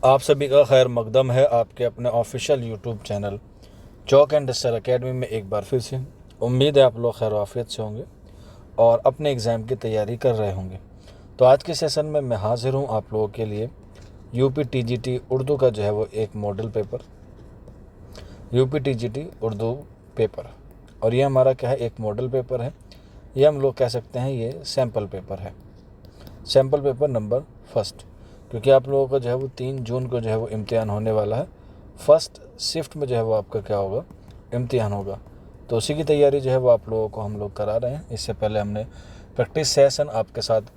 आप सभी का खैर मकदम है आपके अपने official YouTube channel chalk and duster academy में एक बार फिर से। उम्मीद है आप लोग खैर आफियत से होंगे और अपने एग्ज़ाम की तैयारी कर रहे होंगे। तो आज के सेशन में मैं हाज़िर हूँ आप लोगों के लिए यूपी टीजीटी उर्दू का जो है वो एक model paper, UP TGT Urdu paper. और ये हमारा क्या है, एक मॉडल पेपर है। ये हम लोग कह सकते हैं ये सैम्पल पेपर है, सैम्पल पेपर नंबर फर्स्ट। क्योंकि आप लोगों का जो है वो 3 जून को जो है वो इम्तिहान होने वाला है। फर्स्ट शिफ्ट में जो है वो आपका क्या होगा, इम्तिहान होगा। तो उसी की तैयारी जो है वो आप लोगों को हम लोग करा रहे हैं। इससे पहले हमने प्रैक्टिस सेशन आपके साथ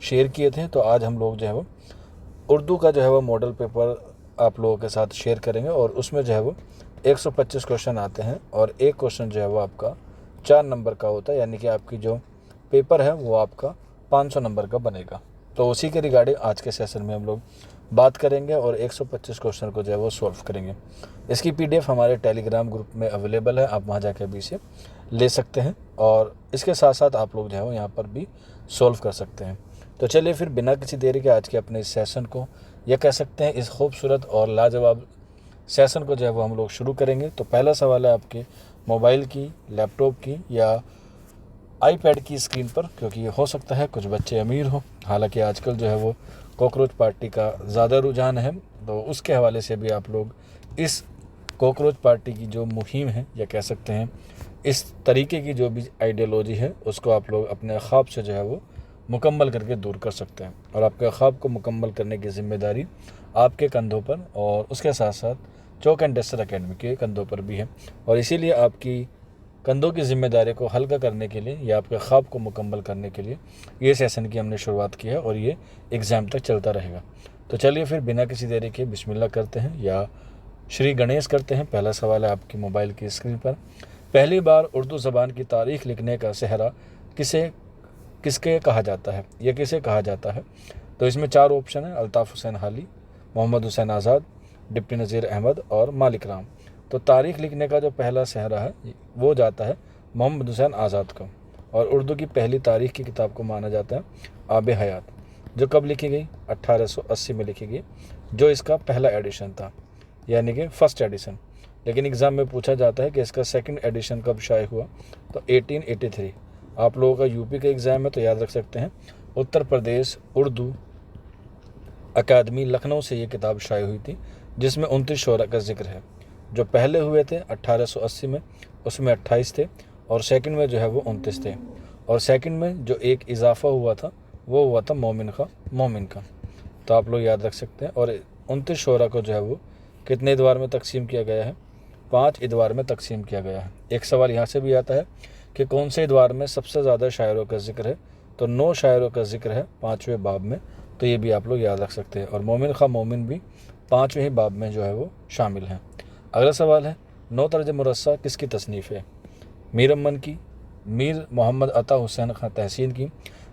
शेयर किए थे, तो आज हम लोग जो है वो उर्दू का जो है वो मॉडल पेपर आप लोगों के साथ शेयर करेंगे। और उसमें जो है वो 125 क्वेश्चन आते हैं और एक क्वेश्चन जो है वो आपका 4 नंबर का होता है, यानी कि आपकी जो पेपर है वो आपका 500 नंबर का बनेगा। तो उसी के रिगार्डिंग आज के सेशन में हम लोग बात करेंगे और 125 क्वेश्चन को जो है वो सॉल्व करेंगे। इसकी पीडीएफ हमारे टेलीग्राम ग्रुप में अवेलेबल है, आप वहाँ जाकर भी इसे ले सकते हैं और इसके साथ साथ आप लोग जो है वो यहाँ पर भी सॉल्व कर सकते हैं। तो चलिए फिर बिना किसी देरी के आज के अपने इस सेशन को, यह कह सकते हैं इस खूबसूरत और लाजवाब सेशन को जो है वो हम लोग शुरू करेंगे। तो पहला सवाल है आपके मोबाइल की, लैपटॉप की या आईपैड की स्क्रीन पर, क्योंकि हो सकता है कुछ बच्चे अमीर हो। हालांकि आजकल जो है वो कॉकरोच पार्टी का ज़्यादा रुझान है, तो उसके हवाले से भी आप लोग इस कॉकरोच पार्टी की जो मुहिम है, या कह सकते हैं इस तरीके की जो भी आइडियोलॉजी है, उसको आप लोग अपने ख्वाब से जो है वो मुकम्मल करके दूर कर सकते हैं। और आपके ख्वाब को मुकम्मल करने की ज़िम्मेदारी आपके कंधों पर और उसके साथ साथ चौक एंड डस्टर एकेडमी के कंधों पर भी है। और इसीलिए आपकी कंधों की जिम्मेदारी को हल्का करने के लिए या आपके ख्वाब को मुकम्मल करने के लिए ये सेशन की हमने शुरुआत की है और ये एग्ज़ाम तक चलता रहेगा। तो चलिए फिर बिना किसी देरी के बिस्मिल्लाह करते हैं या श्री गणेश करते हैं। पहला सवाल है आपकी मोबाइल की स्क्रीन पर। पहली बार उर्दू ज़बान की तारीख़ लिखने का सेहरा किसे किसके कहा जाता है, या किसे कहा जाता है? तो इसमें 4 ऑप्शन है, अल्ताफ़ हुसैन हाली, मोहम्मद हुसैन आज़ाद, डिप्टी नज़ीर अहमद और मालिक राम। तो तारीख़ लिखने का जो पहला सेहरा है वो जाता है मोहम्मद हुसैन आज़ाद को। और उर्दू की पहली तारीख़ की किताब को माना जाता है आब हयात, जो कब लिखी गई, 1880 में लिखी गई, जो इसका पहला एडिशन था, यानी कि फर्स्ट एडिशन। लेकिन एग्ज़ाम में पूछा जाता है कि इसका सेकंड एडिशन कब शाये हुआ, तो 1883। आप लोगों का यूपी का एग्ज़ाम है तो याद रख सकते हैं उत्तर प्रदेश उर्दू अकादमी लखनऊ से ये किताब शाये हुई थी, जिसमें 29 शोरा का जिक्र है। जो पहले हुए थे 1880 में, उसमें 28 थे और सेकंड में जो है वो 29 थे। और सेकंड में जो एक इजाफा हुआ था वो हुआ था मोमिन का। तो आप लोग याद रख सकते हैं। और 29 शोरा को जो है वो कितने इदवार में तकसीम किया गया है, 5 इदवार में तकसीम किया गया है। एक सवाल यहाँ से भी आता है कि कौन से इदवार में सबसे ज़्यादा शायरों का जिक्र है, तो 9 शायरों का जिक्र है 5वें बाब में। तो ये भी आप लोग याद रख सकते हैं। और मोमिन भी 5वें ही बाब में जो है वो शामिल हैं। अगला सवाल है, 9 तर्ज मुरस्सा किसकी तसनीफ़ है? मीर अमन की, मीर मोहम्मद अता हुसैन खां तहसीन की,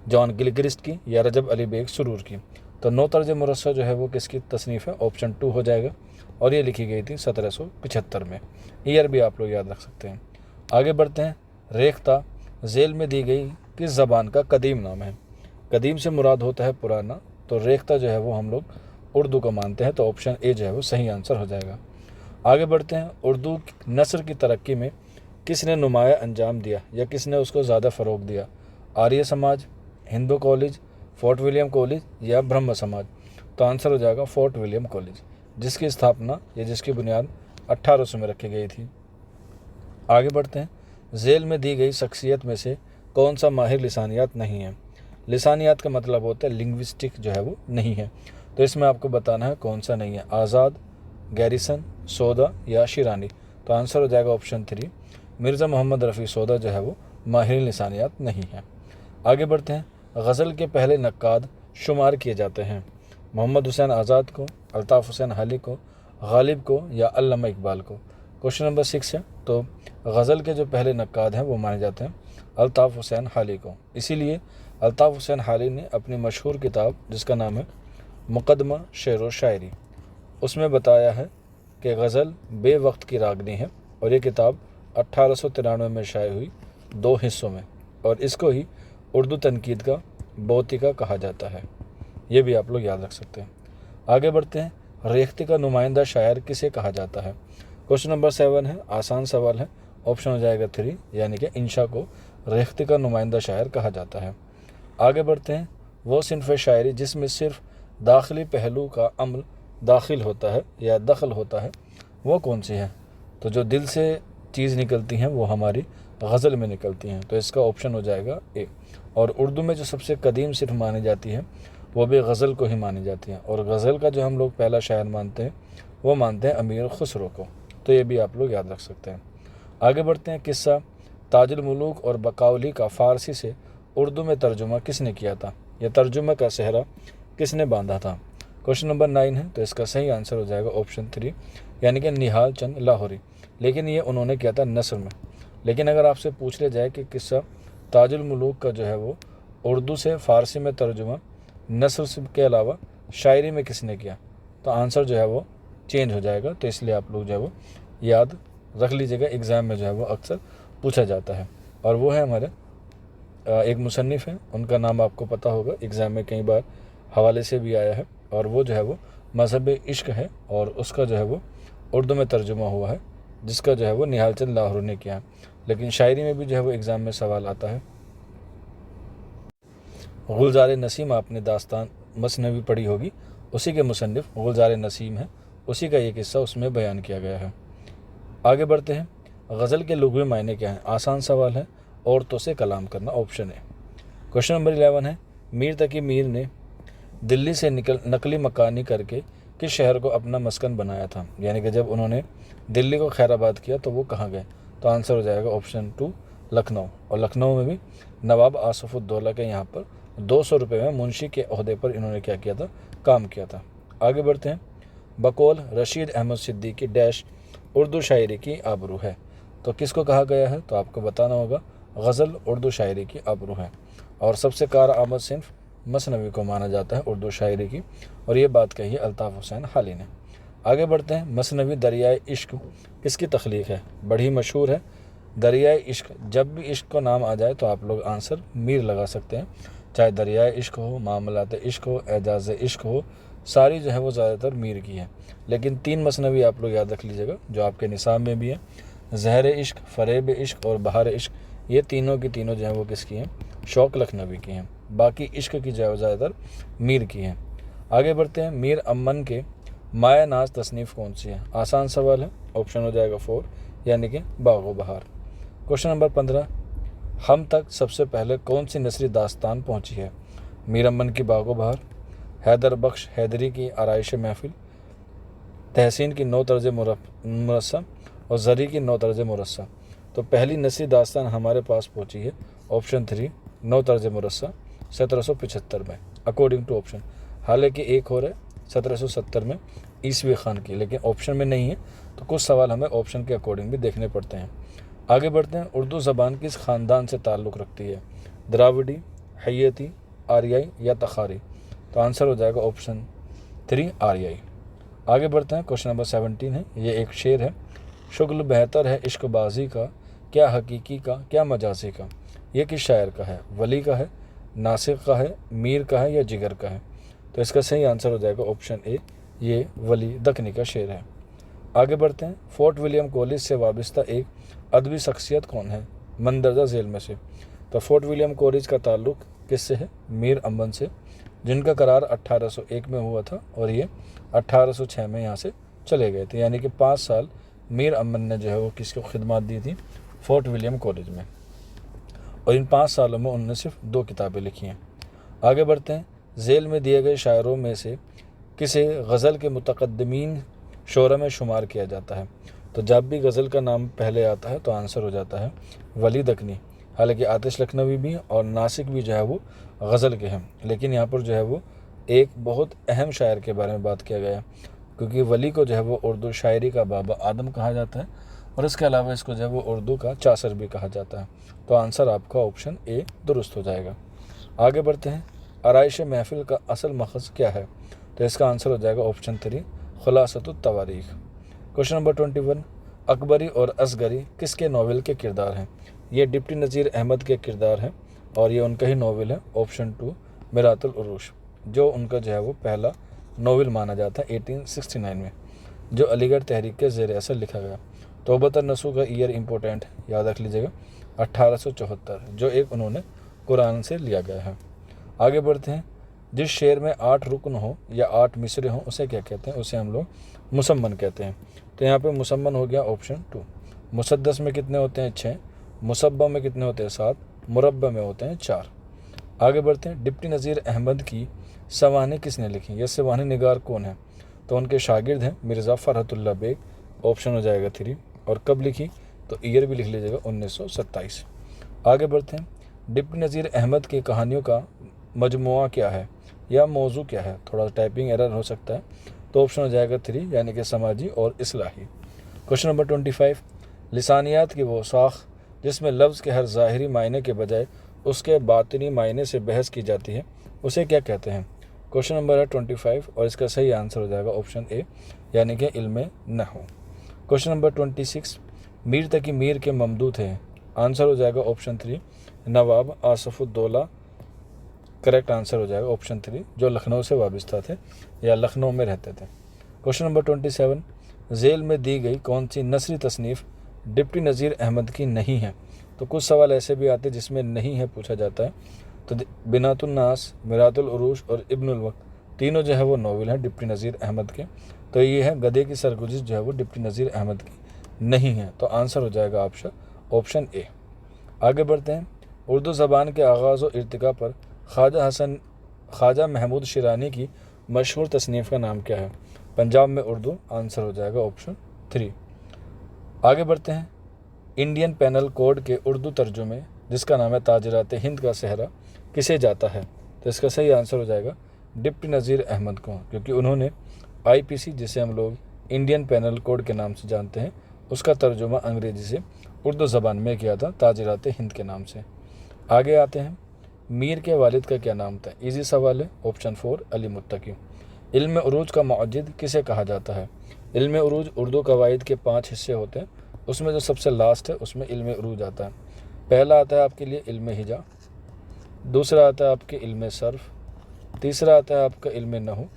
जॉन गिलक्रिस्ट की या रजब अली बेग सुरूर की? तो 9 तर्ज मुरस्सा जो है वो किसकी तसनीफ़ है? ऑप्शन 2 हो जाएगा। और ये लिखी गई थी 1775 में। ईयर भी आप लोग याद रख सकते हैं। आगे बढ़ते हैं। रेख्ता झेल में दी गई किस ज़बान का कदीम नाम है? कदीम से मुराद होता है पुराना, तो रेख्ता जो है वो हम लोग उर्दू को मानते हैं, तो ऑप्शन ए जो है वो सही आंसर हो जाएगा। आगे बढ़ते हैं। उर्दू नस्र की तरक्की में किसने नुमाया अंजाम दिया या किसने उसको ज़्यादा फ़रोग दिया? Arya Samaj, Hindu college, fort William college या ब्रह्म समाज? तो आंसर हो जाएगा फोर्ट विलियम कॉलेज, जिसकी स्थापना या जिसकी बुनियाद 1800 में रखी गई थी। आगे बढ़ते हैं। झेल में दी गई शख्सियत में से कौन सा माहिर लिसानियात नहीं है? लिसानियात का मतलब होता है लिंग्विस्टिक जो है वो नहीं है। तो इसमें आपको बताना है कौन सा नहीं है, आज़ाद, गैरिसन, सौदा या शिरानी? तो आंसर हो जाएगा ऑप्शन 3, मिर्ज़ा मोहम्मद रफ़ी सौदा जो है वो माहिर लिसानियात नहीं है। आगे बढ़ते हैं। गज़ल के पहले नक्काद शुमार किए जाते हैं? मोहम्मद हुसैन आज़ाद को, अल्ताफ़ हुसैन हाली को, गालिब को या अल्लामा इकबाल को? क्वेश्चन नंबर 6 है। तो गज़ल के जो पहले नक्काद हैं वो माने जाते हैं अल्ताफ़ हुसैन हाली को। इसीलिए अल्ताफ़ हुसैन हाली ने अपनी मशहूर किताब जिसका नाम है मुक़द्दमा शेर व शायरी, उसमें बताया है कि गज़ल बेवक्त की रागनी है। और ये किताब 1893 में शाये हुई 2 हिस्सों में, और इसको ही उर्दू तनकीद का बोतिका कहा जाता है। ये भी आप लोग याद रख सकते हैं। आगे बढ़ते हैं। रेख्ती का नुमाइंदा शायर किसे कहा जाता है? क्वेश्चन नंबर 7 है, आसान सवाल है, ऑप्शन हो जाएगा 3 यानी कि इंशा को रेख्ती का नुमाइंदा शायर कहा जाता है। आगे बढ़ते हैं, वो सिन्फ़ शायरी जिसमें सिर्फ दाखिली पहलू का अमल दाखिल होता है या दखल होता है, वो कौन सी है? तो जो दिल से चीज़ निकलती हैं वो हमारी गज़ल में निकलती हैं, तो इसका ऑप्शन हो जाएगा ए। और उर्दू में जो सबसे कदीम सिर्फ मानी जाती है वो भी गज़ल को ही मानी जाती है, और गज़ल का जो हम लोग पहला शायर मानते हैं वो मानते हैं अमीर खुसरो को, तो ये भी आप लोग याद रख सकते हैं। आगे बढ़ते हैं, किस्सा ताजुल मुलूक और बकावली का फ़ारसी से उर्दू में तर्जुमा किसने किया था? यह तर्जुमा का सेहरा किसने बांधा था? क्वेश्चन नंबर 9 है, तो इसका सही आंसर हो जाएगा ऑप्शन 3 यानी कि निहाल चंद लाहौरी, लेकिन ये उन्होंने किया था नस्र में। लेकिन अगर आपसे पूछ लिया जाए कि किस्सा ताजुल मुलूक का जो है वो उर्दू से फ़ारसी में तर्जुमा नस्र के अलावा शायरी में किसने किया, तो आंसर जो है वो चेंज हो जाएगा, तो इसलिए आप लोग जो है वो याद रख लीजिएगा, एग्ज़ाम में जो है वो अक्सर पूछा जाता है। और वो है हमारे एक मुसन्निफ़ हैं, उनका नाम आपको पता होगा, एग्ज़ाम में कई बार हवाले से भी आया है, और वो जो है वो मज़हब इश्क है, और उसका जो है वो उर्दू में तर्जुमा हुआ है, जिसका जो है वो निहाल चंद लाहौरी ने किया है। लेकिन शायरी में भी जो है वो एग्ज़ाम में सवाल आता है। गुलजार नसीम, आपने दास्तान मसनवी पढ़ी होगी, उसी के मुसन्निफ़ गुलजार नसीम है, उसी का ये किस्सा उसमें बयान किया गया है। आगे बढ़ते हैं, गज़ल के लुग़वी मायने क्या हैं? आसान सवाल है, औरतों से कलाम करना, ऑप्शन है। क्वेश्चन नंबर 11 है, मीर तकी मीर ने दिल्ली से नकली मकानी करके किस शहर को अपना मस्कन बनाया था? यानी कि जब उन्होंने दिल्ली को खैराबाद किया तो वो कहाँ गए? तो आंसर हो जाएगा ऑप्शन 2 लखनऊ, और लखनऊ में भी नवाब आसफ़ुद्दौला के यहाँ पर 200 रुपये में मुंशी के ओहदे पर इन्होंने क्या किया था? काम किया था। आगे बढ़ते हैं, बकौल रशीद अहमद सिद्दीकी डैश उर्दू शायरी की आबरू है, तो किसको कहा गया है? तो आपको बताना होगा, गज़ल उर्दू शायरी की आबरू है, और सबसे कारआमद सिन्फ मसनवी को माना जाता है उर्दू शायरी की, और ये बात कही है अल्ताफ़ हुसैन हाली ने। आगे बढ़ते हैं, मसनवी दरियाए इश्क किसकी तख्लीक़ है? बड़ी मशहूर है दरियाए इश्क, जब भी इश्क का नाम आ जाए तो आप लोग आंसर मीर लगा सकते हैं, चाहे दरियाए इश्क हो, मामलात इश्क हो, एजाज़ इश्क हो, सारी जो है वो ज़्यादातर मीर की है। लेकिन 3 मसनवी आप लोग याद रख लीजिएगा जो आपके निसाब में भी है, ज़हर इश्क, फ़रेब इश्क और बहार इश्क, ये तीनों की तीनों जो है वो किसकी हैं? शौक़ लखनवी की हैं। बाकी इश्क की जो है ज़्यादातर मीर की हैं। आगे बढ़ते हैं, मीर अमन के माया नाज तसनीफ़ कौन सी है? आसान सवाल है, ऑप्शन हो जाएगा 4 यानी कि बाग़ो बहार। क्वेश्चन नंबर 15, हम तक सबसे पहले कौन सी नसरी दास्तान पहुँची है? मीर अमन की बाग़ो बहार, हैदर बख्श हैदरी की आराइश महफिल, तहसीन की 9 तर्ज मुरस्सा और ज़री की 9 तर्ज मुरस्सा। तो पहली नसरी दास्तान हमारे पास पहुँची है ऑप्शन 3 9 तर्ज मुरस्सा 1775 में, अकॉर्डिंग टू ऑप्शन। हालांकि एक और है 1770 में ईसवी खान की, लेकिन ऑप्शन में नहीं है, तो कुछ सवाल हमें ऑप्शन के अकॉर्डिंग भी देखने पड़ते हैं। आगे बढ़ते हैं, उर्दू ज़बान किस ख़ानदान से ताल्लुक़ रखती है? द्राविडी, हैयती, आर्याई या तखारी? तो आंसर हो जाएगा ऑप्शन 3 आर्याई। आगे बढ़ते हैं, क्वेश्चन नंबर 17 है, ये एक शेर है, शुगल बेहतर है इश्कबाजी का, क्या हकीकी का क्या मजाजी का? ये किस शायर का है? वली का है, नासिक का है, मीर का है या जिगर का है? तो इसका सही आंसर हो जाएगा ऑप्शन ए, ये वली दक्कनी का शेर है। आगे बढ़ते हैं, फोर्ट विलियम कॉलेज से वाबस्ता एक अदबी शख्सियत कौन है मंदरजा झेल में से? तो फोर्ट विलियम कॉलेज का ताल्लुक़ किससे है? मीर अमन से, जिनका करार 1801 में हुआ था और ये 1806 में यहाँ से चले गए थे, यानी कि 5 साल मीर अमन ने जो है वो किसको खिदमत दी थी? फोर्ट विलियम कॉलेज में, और इन 5 सालों में उन्होंने सिर्फ 2 किताबें लिखी हैं। आगे बढ़ते हैं, झेल में दिए गए शायरों में से किसे गज़ल के मुतक़द्दिमीन शोरा में शुमार किया जाता है? तो जब भी गज़ल का नाम पहले आता है तो आंसर हो जाता है वली दक्कनी। हालांकि आतिश लखनवी भी और नासिक भी जो है वो गज़ल के हैं, लेकिन यहाँ पर जो है वो एक बहुत अहम शायर के बारे में बात किया गया, क्योंकि वली को जो है वो उर्दू शायरी का बाबा आदम कहा जाता है, और इसके अलावा इसको जो है वो उर्दू का चासर भी कहा जाता है। तो आंसर आपका ऑप्शन ए दुरुस्त हो जाएगा। आगे बढ़ते हैं, आराइश महफिल का असल मकसद क्या है? तो इसका आंसर हो जाएगा ऑप्शन 3 खुलासतुत तवारीख। क्वेश्चन नंबर 21, अकबरी और असगरी किसके नावल के किरदार हैं? ये डिप्टी नज़ीर अहमद के किरदार हैं, और ये उनका ही नावल है, ऑप्शन 2 मिरातुल उरूश, जो उनका जो है वो पहला नोवेल माना जाता है 1869 में, जो अलीगढ़ तहरीक के ज़ेर असर लिखा गया। तौबतन नसूह का ईयर इंपॉर्टेंट है, याद रख लीजिएगा 1874, जो एक उन्होंने कुरान से लिया गया है। आगे बढ़ते हैं। जिस शेर में 8 रुकन हो या 8 मिसरे हों उसे क्या कहते हैं? उसे हम लोग मुसम्मन कहते हैं। तो यहाँ पे मुसम्मन हो गया ऑप्शन 2। मुसद्दस में कितने होते हैं? 6। मुसब्बा में कितने होते हैं? 7। मुरब्बा में होते हैं 4। आगे बढ़ते हैं। डिप्टी नज़ीर अहमद की सवानें किसने लिखी? ये सवानें निगार कौन है? तो उनके शागिर्द हैं मिर्ज़ा फ़रहतुल्लाह बेग, ऑप्शन हो जाएगा 3। और कब लिखी? तो ईयर भी लिख लीजिएगा 1927। आगे बढ़ते हैं। डिप्टी नज़ीर अहमद की कहानियों का मजमुआ क्या है या मौजू क्या है? थोड़ा टाइपिंग एरर हो सकता है, तो ऑप्शन हो जाएगा 3, यानी कि समाजी और इस्लाही। Question number 25। लिसानियात की वो साख जिसमें लफ्ज़ के हर ज़ाहिरी मायने के बजाय उसके बातिनी मायने से बहस की जाती है, उसे क्या कहते हैं? क्वेश्चन नंबर है 25 और इसका सही आंसर हो जाएगा ऑप्शन ए, यानी कि इल्म नहू। Question number 26। मीर तकी मीर के ममदू थे, आंसर हो जाएगा option 3 Nawab Asafuddaula. Correct answer हो जाएगा ऑप्शन 3, जो लखनऊ से वाबस्ता थे या लखनऊ में रहते थे। Question number 27। झेल में दी गई कौन सी नसरी तसनीफ़ डिप्टी नज़ीर अहमद की नहीं है? तो कुछ सवाल ऐसे भी आते हैं जिसमें नहीं है पूछा जाता है। तो बिनातुन नास, मिरातुल उरूज और इब्नुल वक्त, तीनों जो है वो नोवेल हैं डिप्टी नज़ीर अहमद के। तो ये है गधे की सरगुजिश जो है वो डिप्टी नज़ीर अहमद की नहीं है। तो आंसर हो जाएगा ऑप्शन ए। आगे बढ़ते हैं। उर्दू ज़बान के आगाज़ और इर्तिका पर ख्वाजा महमूद शिरानी की मशहूर तसनीफ़ का नाम क्या है? पंजाब में उर्दू, आंसर हो जाएगा ऑप्शन 3। आगे बढ़ते हैं। इंडियन पेनल कोड के उर्दू तर्जुमे जिसका नाम है ताजरात हिंद का सहरा किसे जाता है? तो इसका सही आंसर हो जाएगा डिप्टी नज़ीर अहमद को, क्योंकि उन्होंने आईपीसी, जिसे हम लोग इंडियन पेनल कोड के नाम से जानते हैं, उसका तर्जुमा अंग्रेज़ी से उर्दू ज़बान में किया था ताजरात हिंद के नाम से। आगे आते हैं। मीर के वालिद का क्या नाम था? इजी सवाल है, ऑप्शन 4 अली मुत्तकी। इल्म उरूज का मुअज्जिद किसे कहा जाता है? इल्म उरूज उर्दू कवायद के 5 हिस्से होते हैं, उसमें जो सबसे लास्ट है उसमें इल्म उरूज आता है। पहला आता है आपके लिए इल्म हिजा, दूसरा आता है आपके इल्म सर्फ, तीसरा आता है आपका इल्म नहू,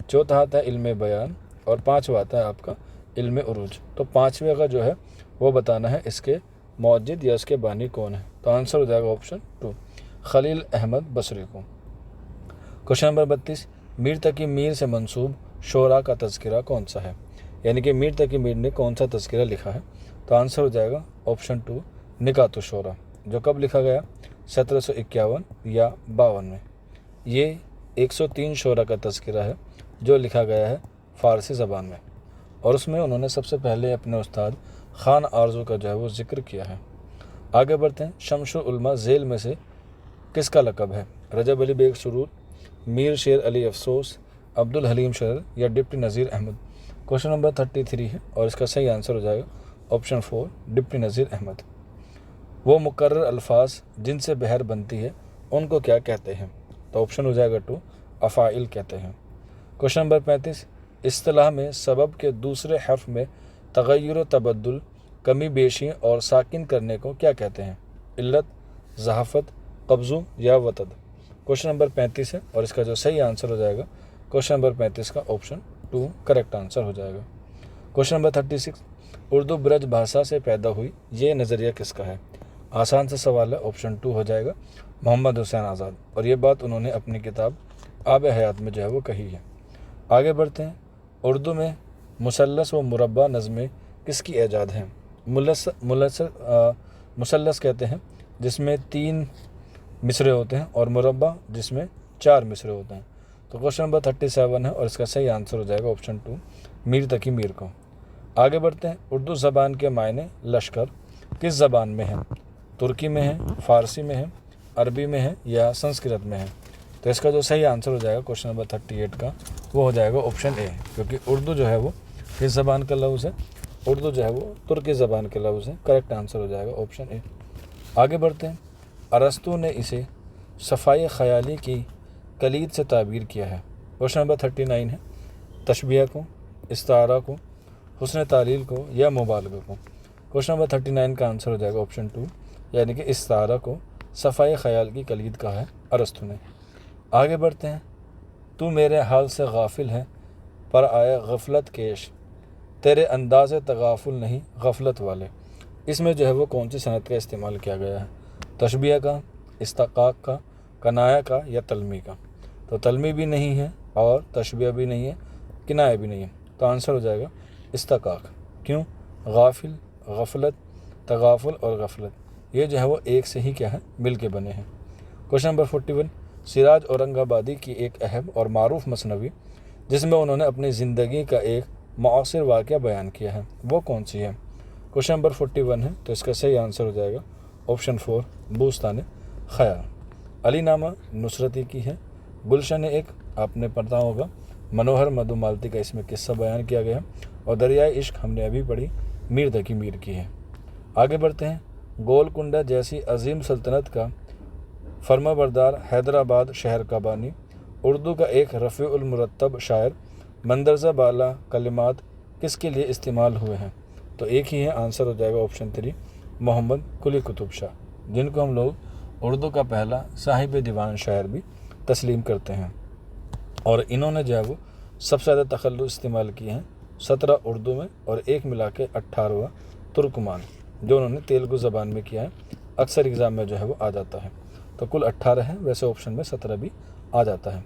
चौथा आता है इल्म बयान और पाँचवा आता है आपका इल्म उरूज। तो पाँचवें का जो है वो बताना है इसके मुअज्जिद या इसके बानी कौन है। तो आंसर हो जाएगा ऑप्शन 2 खलील अहमद बसरी को। Question number 32। मीर तकी मीर से मंसूब शोरा का तज़किरा कौन सा है? यानी कि मीर तकी मीर ने कौन सा तज़किरा लिखा है? तो आंसर हो जाएगा ऑप्शन 2 निकातु शोरा, जो कब लिखा गया? 1751 या 52 में। ये 103 शोरा का तज़किरा है जो लिखा गया है फ़ारसी ज़बान में, और उसमें उन्होंने सबसे पहले अपने उस्ताद खान आरजू का जो है वो ज़िक्र किया है। आगे बढ़ते हैं। शमशुल उलमा झेल में से किसका लक़ब है? रजब अली बेग सुरूर, मीर शेर अली अफसोस, अब्दुल हलीम शरर या डिप्टी नज़ीर अहमद। क्वेश्चन नंबर 33 है और इसका सही आंसर हो जाएगा ऑप्शन 4 डिप्टी नज़ीर अहमद। वो मुकर्रर अल्फाज जिनसे बहर बनती है उनको क्या कहते हैं? तो ऑप्शन हो जाएगा 2 अफ़ाइल कहते हैं। Question number 35। इस्तिलाह में सबब के दूसरे हर्फ में तग़य्युर तबद्दुल, कमी बेशी और साकिन करने को क्या कहते हैं? इल्लत, ज़हाफ़त, कब्ज़ु या वतद। क्वेश्चन नंबर 35 है और इसका जो सही आंसर हो जाएगा क्वेश्चन नंबर 35 का ऑप्शन 2 करेक्ट आंसर हो जाएगा। Question number 36। उर्दू ब्रज भाषा से पैदा हुई ये नज़रिया किसका है? आसान सा सवाल है, ऑप्शन 2 हो जाएगा मोहम्मद हुसैन आज़ाद, और ये बात उन्होंने अपनी किताब आब हयात में जो है वो कही है। आगे बढ़ते हैं। उर्दू में मुसल्लस व मुरब्बा नज़में किसकी ईजाद हैं? मुसल्लस कहते हैं जिसमें 3 मिसरे होते हैं और मुरब्बा जिसमें 4 मिसरे होते हैं। तो क्वेश्चन नंबर 37 है और इसका सही आंसर हो जाएगा ऑप्शन 2 मीर तकी मीर को। आगे बढ़ते हैं। उर्दू ज़बान के मायने लश्कर किस ज़बान में है? तुर्की में है, फ़ारसी में है, अरबी में है या संस्कृत में है? तो इसका जो सही आंसर हो जाएगा क्वेश्चन नंबर 38 का वो हो जाएगा ऑप्शन ए, क्योंकि उर्दू जो है वो किस ज़बान का लफ्ज़ है? उर्दू जो है वो तुर्की ज़बान के लफ्ज़ है। करेक्ट आंसर हो जाएगा ऑप्शन ए। आगे बढ़ते हैं। अरस्तू ने इसे सफ़ाई ख़याली की कलीद से ताबीर किया है। क्वेश्चन नंबर 39 है। तशबिया को, इस्तारा को, हुस्न तालील को या मुबालगा को। क्वेश्चन नंबर 39 का आंसर हो जाएगा ऑप्शन 2, यानी कि इस्तारा को सफ़ाई ख़याल की कलीद कहा है अरस्तू ने। आगे बढ़ते हैं। तू मेरे हाल से गाफिल है पर आया गफलत केश, तेरे अंदाज़ तगाफुल नहीं गफलत वाले। इसमें जो है वो कौन सी सनत का इस्तेमाल किया गया है? तशबिया का, इस्तकाक का, कनाया का या तलमी का? तो तलमी भी नहीं है और तशबिया भी नहीं है, किनाया भी नहीं है, तो आंसर हो जाएगा इस्तकाक। क्यों? गाफिल, गफलत, तगाफुल और गफलत ये जो है वो एक से ही क्या है, मिल के बने हैं। क्वेश्चन नंबर 41, सिराज औरंगाबादी की एक अहम और मारूफ मसनवी जिसमें उन्होंने अपनी ज़िंदगी का एक मुआसिर वाक़या बयान किया है, वो कौन सी है? क्वेश्चन नंबर 41 है, तो इसका सही आंसर हो जाएगा ऑप्शन 4 बूस्तान ख़याल। अली नामा नुसरती की है। गुलशन एक आपने पढ़ा होगा, मनोहर मधुमालती का इसमें किस्सा बयान किया गया है। और दरियाए इश्क हमने अभी पढ़ी, मीर तकी मीर की है। आगे बढ़ते हैं। गोलकुंडा जैसी अजीम सल्तनत का फर्माबरदार, हैदराबाद शहर का बानी, उर्दू का एक रफ़ीउल मुरत्तब शायर, मंदरजा बाला कलिमात किसके लिए इस्तेमाल हुए हैं? तो एक ही है, आंसर हो जाएगा ऑप्शन 3 मोहम्मद कुली कुतुब शाह, जिनको हम लोग उर्दू का पहला साहिब दीवान शायर भी तस्लीम करते हैं। और इन्होंने जो है वो सबसे ज़्यादा तखल्लुस इस्तेमाल किए हैं, 17 उर्दू में और एक मिला के 18वां तुर्कमान, जो उन्होंने तेलुगु ज़बान में किया है। अक्सर एग्ज़ाम में जो है वो आ जाता है, तो कुल 18 है, वैसे ऑप्शन में 17 भी आ जाता है।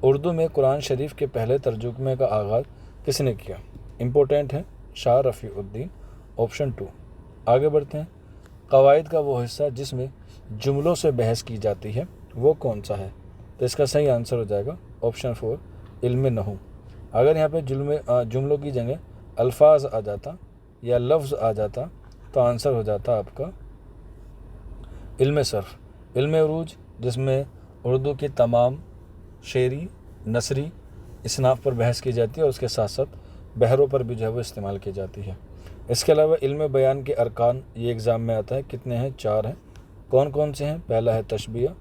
उर्दू में कुरान शरीफ के पहले तर्जुमे का आगाज़ किसने किया? इम्पोर्टेंट है, शाह रफ़ीउद्दीन, ऑप्शन 2। आगे बढ़ते हैं। कवायद का वो हिस्सा जिसमें जुमलों से बहस की जाती है वो कौन सा है? तो इसका सही आंसर हो जाएगा ऑप्शन 4 इल्म नहू। अगर यहाँ पे जुमलों की जगह अल्फाज आ जाता या लफ्ज़ आ जाता तो आंसर हो जाता आपका इल्म सर्फ। इल्म उरूज जिसमें उर्दू की तमाम शेरी, नसरी, इसनाफ पर बहस की जाती है और उसके साथ साथ बहरों पर भी जो है वो इस्तेमाल की जाती है। इसके अलावा इल्म बयान के अरकान ये एग्ज़ाम में आता है, कितने हैं? 4 हैं। कौन कौन से हैं? पहला है तशबिया,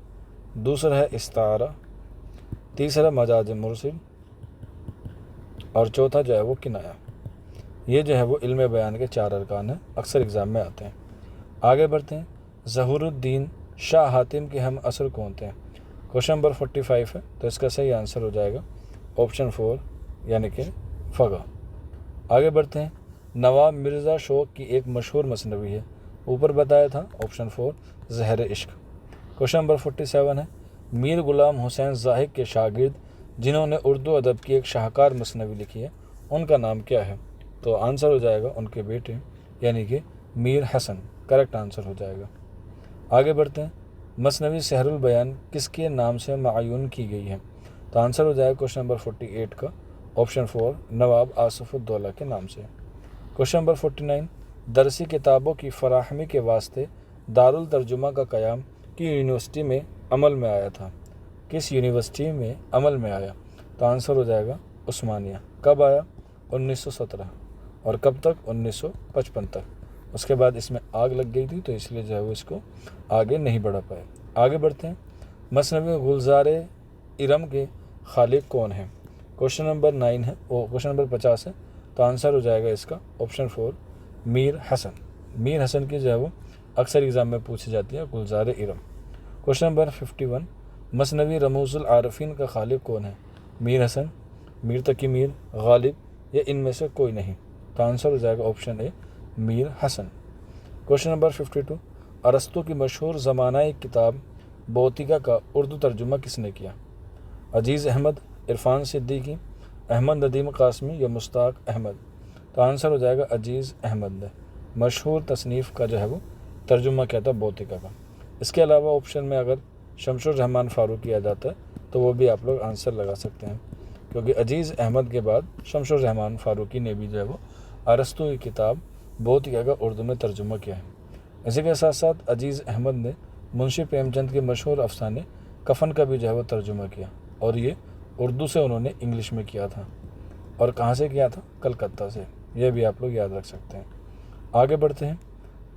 दूसरा है इस्तारा, तीसरा मजाज मुरसिल और चौथा जो है वो किनाया। ये जो है वो इल्म बयान के 4 अरकान हैं, अक्सर एग्ज़ाम में आते हैं। आगे बढ़ते हैं। ज़हूरुद्दीन शाह हातिम के हम असर कौन थे? क्वेश्चन नंबर 45 है, तो इसका सही आंसर हो जाएगा ऑप्शन 4 यानी कि फ़गा। आगे बढ़ते हैं। नवाब मिर्ज़ा शौक़ की एक मशहूर मसनवी है, ऊपर बताया था ऑप्शन 4 ज़हर इश्क। क्वेश्चन नंबर 47 है। मीर गुलाम हुसैन ज़ाहिद के शागिर्द जिन्होंने उर्दू अदब की एक शाहकार मसनवी लिखी है, उनका नाम क्या है? तो आंसर हो जाएगा उनके बेटे यानी कि मीर हसन, करेक्ट आंसर हो जाएगा। आगे बढ़ते हैं। मसनवी सहरुल बयान किसके नाम से मायून की गई है? तो आंसर हो जाएगा क्वेश्चन नंबर 48 का ऑप्शन 4 नवाब आसिफुद्दौला के नाम से। Question number 49। दरसी किताबों की फराहमी के वास्ते दारुल तर्जुमा का क़याम की यूनिवर्सिटी में अमल में आया था? किस यूनिवर्सिटी में अमल में आया? तो आंसर हो जाएगा उस्मानिया। कब आया? 1917। और कब तक? 1955 तक। उसके बाद इसमें आग लग गई थी, तो इसलिए जो है वो इसको आगे नहीं बढ़ा पाए। आगे बढ़ते हैं। मसनवी गुलजार इरम के खालिक कौन है? क्वेश्चन नंबर 9 है, वो क्वेश्चन नंबर 50 है, तो आंसर हो जाएगा इसका ऑप्शन 4 मीर हसन। मीर हसन की जो है वो अक्सर एग्ज़ाम में पूछी जाती है, गुलजार इरम। Question number 51। मसनवी रमूज़ुल आरफीन का खालिक कौन है? मीर हसन, मीर तकी मीर, गालिब या इनमें से कोई नहीं? तो आंसर हो जाएगा option A Mir Hasan. Question number 52। अरस्तु की मशहूर ज़मानाई किताब बोतिका का उर्दू तर्जुमा किसने किया? अजीज़ अहमद, इरफान सिद्दीकी, अहमद नदीम कासमी या मुश्ताक अहमद? तो आंसर हो जाएगा अजीज़ अहमद ने मशहूर तसनीफ़ का जो है वो तर्जुमा किया था बोतिका का। इसके अलावा ऑप्शन में अगर शमशुर रहमान फ़ारूकी आ जाता है तो वो भी आप लोग आंसर लगा सकते हैं, क्योंकि अजीज़ अहमद के बाद शमशुर रहमान फ़ारूकी ने भी जो है वो अरस्तु की किताब बोतिका का उर्दू में तर्जुमा किया है। इसी के साथ साथ अजीज़ अहमद ने मुंशी प्रेमचंद के मशहूर अफसाने कफन का भी जो है वो तर्जुमा किया, और ये उर्दू से उन्होंने इंग्लिश में किया था। और कहाँ से किया था? कलकत्ता से। यह भी आप लोग याद रख सकते हैं। आगे बढ़ते हैं।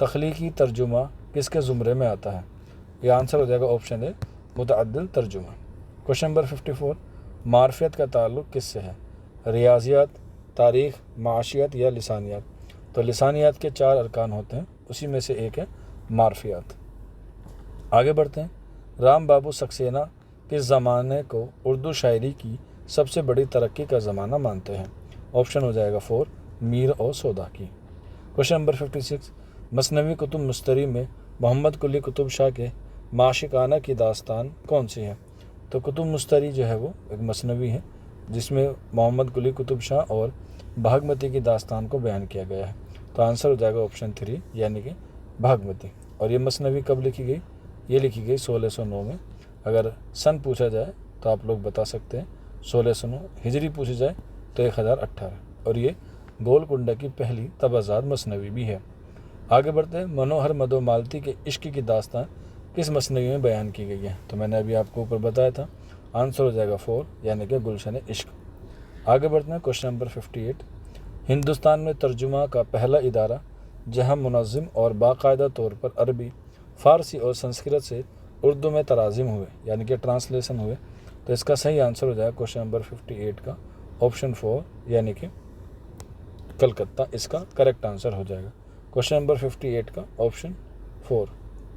तख्लीकी तर्जुमा किसके ज़ुमरे में आता है? यह आंसर हो जाएगा ऑप्शन ए मुतअद्दिल तर्जुमा। Question number 54। मारफियत का ताल्लुक़ किससे है? रियाजियात, तारीख़, माशियत या लिसानियात? तो लिसानियात के 4 अरकान होते हैं, उसी में से एक है मारफियात। आगे बढ़ते हैं। राम बाबू सक्सेना किस ज़माने को उर्दू शायरी की सबसे बड़ी तरक्की का ज़माना मानते हैं? ऑप्शन हो जाएगा 4 मीर और सौदाकी। क्वेश्चन नंबर 56, मसनवी कुतुब मुस्तरी में मोहम्मद कुली कुतुब शाह के माशिकाना की दास्तान कौन सी है? तो कुतुब मुस्तरी जो है वो एक मसनवी है जिसमें मोहम्मद कुली कुतुब शाह और भागमती की दास्तान को बयान किया गया है। तो आंसर हो जाएगा ऑप्शन 3 यानी कि भागमती। और ये मसनवी कब लिखी गई? ये लिखी गई 1609 में। अगर सन पूछा जाए तो आप लोग बता सकते हैं 1609, हिजरी पूछी जाए तो 1018। और ये गोलकुंडा की पहली तबाजात मसनवी भी है। आगे बढ़ते हैं, मनोहर मदो मालती के इश्क की दास्तान किस मसनवी में बयान की गई है? तो मैंने अभी आपको ऊपर बताया था, आंसर हो जाएगा 4 यानी कि गुलशन इश्क। आगे बढ़ते हैं, क्वेश्चन नंबर 58, हिंदुस्तान में तर्जुमा का पहला इदारा जहां मुनज़्ज़म और बाकायदा तौर पर अरबी, फ़ारसी और संस्कृत से उर्दू में तराजिम हुए यानी कि ट्रांसलेशन हुए, तो इसका सही आंसर हो जाएगा क्वेश्चन नंबर 58 का ऑप्शन 4 यानी कि कलकत्ता इसका करेक्ट आंसर हो जाएगा। क्वेश्चन नंबर 58 का ऑप्शन 4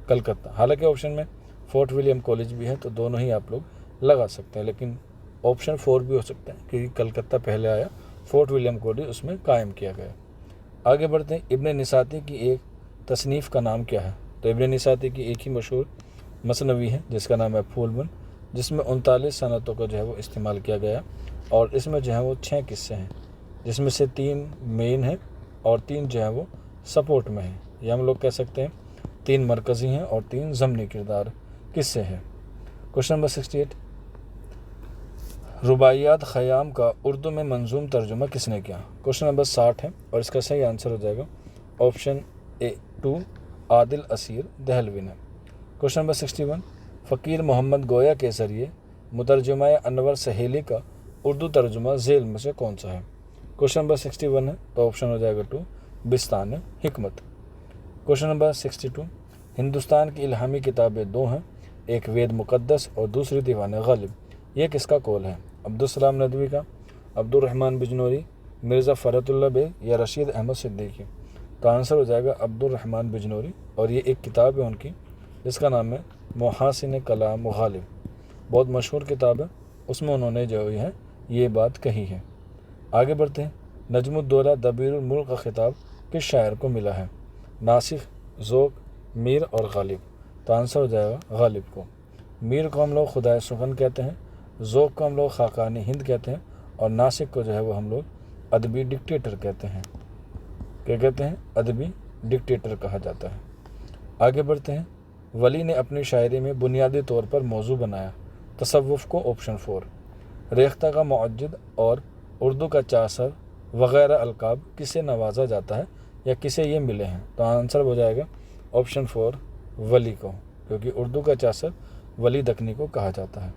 कलकत्ता। हालांकि ऑप्शन में फोर्ट विलियम कॉलेज भी है तो दोनों ही आप लोग लगा सकते हैं, लेकिन ऑप्शन 4 भी हो सकता है क्योंकि कलकत्ता पहले आया, फोर्ट विलियम कॉलेज उसमें कायम किया गया। आगे बढ़ते हैं, इब्न निसाती की एक तसनीफ़ का नाम क्या है? तो इब्न निसाती की एक ही मशहूर मसनवी है जिसका नाम है फूलबन, जिसमें 39 सनतों का जो है वो इस्तेमाल किया गया और इसमें जो है वो 6 किस्से हैं जिसमें से 3 मेन हैं और 3 जो है वो सपोर्ट में हैं। ये हम लोग कह सकते हैं 3 मरकज़ी हैं और 3 ज़मनी किरदार किस्से हैं। क्वेश्चन नंबर 68, रुबाइयात ख़याम का उर्दू में मंजूम तर्जुमा किसने किया? क्वेश्चन नंबर 60 है और इसका सही आंसर हो जाएगा ऑप्शन 2 आदिल असीर दहलवी ने। क्वेश्चन नंबर 61, फ़कीर मोहम्मद गोया के ज़रिए मुतरजमा अनवर सहेली का उर्दू तर्जुमा झेल में से कौन सा है? क्वेश्चन नंबर 61 है तो ऑप्शन हो जाएगा 2 बिस्तान हिकमत। क्वेश्चन नंबर 62, हिंदुस्तान की इल्हामी किताबें 2 हैं, एक वेद मुक़द्दस और दूसरी दीवान गालिब, ये किसका कौल है? अब्दुलसलाम नदवी का, अब्दुर्रहमान बिजनौरी, मिर्ज़ा फ़रतुल्लाह बेग या रशीद अहमद सिद्दीकी? तो आंसर हो जाएगा अब्दुर्रहमान बिजनौरी और ये एक किताब है उनकी जिसका नाम है मुहासिन कलाम गालिब, बहुत मशहूर किताब है, उसमें उन्होंने जो है ये बात कही है। आगे बढ़ते हैं, नजमुद्दौला दबीरुल मुल्क का खिताब किस शायर को मिला है? नासिख, ज़ोक, मीर और गालिब? तो आंसर हो जाएगा गालिब को। मीर को हम लोग खुदाए सुखन कहते हैं, ज़ोक को हम लोग खाकानी हिंद कहते हैं और नासिक को जो है वो हम लोग अदबी डिक्टेटर कहते हैं। क्या कहते हैं? अदबी डिक्टेटर कहा जाता है। आगे बढ़ते हैं, वली ने अपनी शायरी में बुनियादी तौर पर मौजू बनाया तसव्वुफ़ को, ऑप्शन 4 रेख्ता का मुअज्जिद और उर्दू का चासर वग़ैरह अलकाब किसे नवाजा जाता है या किसे ये मिले हैं? तो आंसर हो जाएगा ऑप्शन 4 वली को, क्योंकि उर्दू का चासर वली दकनी को कहा जाता है।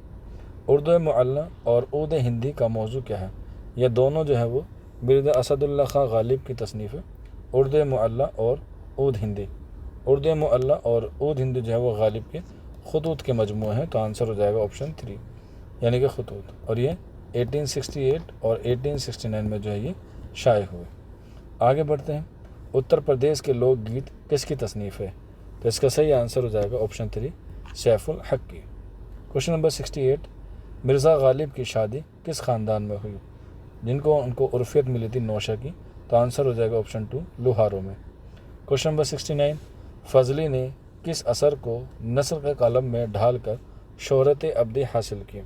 उर्दू मुअल्ला और ऊद हिंदी का मौजू क्या है? ये दोनों जो है वो मिर्ज़ा असदुल्ला खां गालिब की तसनीफ़ है, उर्दू मुअल्ला और ऊद हिंदी। उर्दू मुअल्ला और ऊद हिंदी जो है वो गालिब के खतूत के मजमू हैं, तो आंसर हो जाएगा ऑप्शन 3 यानी कि खतूत। और ये 1868 और 1869 में जो है ये शाये हुए। आगे बढ़ते हैं, उत्तर प्रदेश के लोकगीत किसकी तसनीफ़ है? तो इसका सही आंसर हो जाएगा ऑप्शन 3 सैफुल हक की। क्वेश्चन नंबर 68, मिर्ज़ा गालिब की शादी किस ख़ानदान में हुई जिनको उनको उर्फियत मिली थी नौशा की? तो आंसर हो जाएगा ऑप्शन 2 लुहारों में। क्वेश्चन नंबर 69, फ़ज़ली ने किस असर को नस्र के कलम में ढाल कर शोहरत अब्दी हासिल की?